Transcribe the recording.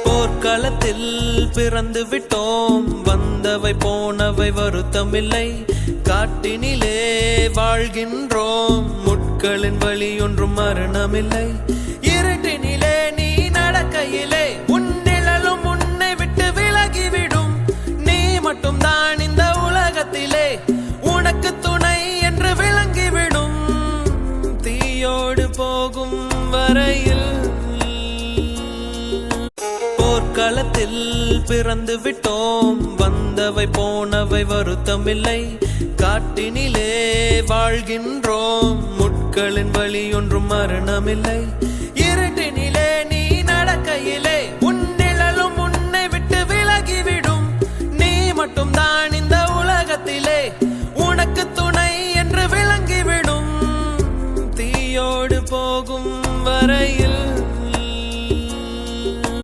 போர்க்களத்தில் பிறந்து விட்டோம், வந்தவை போனவை வருத்தமில்லை. காட்டினிலே வாழ்கின்றோம், முட்களின் வழி ஒன்றும் மரணமில்லை. இருட்டினிலே நீ நடக்கையிலே உன் நிழலும் உன்னை விட்டு விலகிவிடும். நீ மட்டும் தான் இந்த உலகத்திலே உனக்கு துணை என்று விளங்கிவிடும். தீயோடு போகும் வரையில் போர்க்களத்தில் பிறந்து விட்டோம், வந்தவை போனவை வருத்தமில்லை. காட்டினிலே வாழ்கின்றோம், முட்களின் வழி ஒன்றும் மரணமில்லை. இருட்டினிலே நீ நடக்கையிலே உன் நிழலும் உன்னை விட்டு விலகிவிடும். நீ மட்டும் தான் இந்த உலகத்திலே உனக்கு துணை என்று விளங்கிவிடும். தீயோடு போகும் வரையில்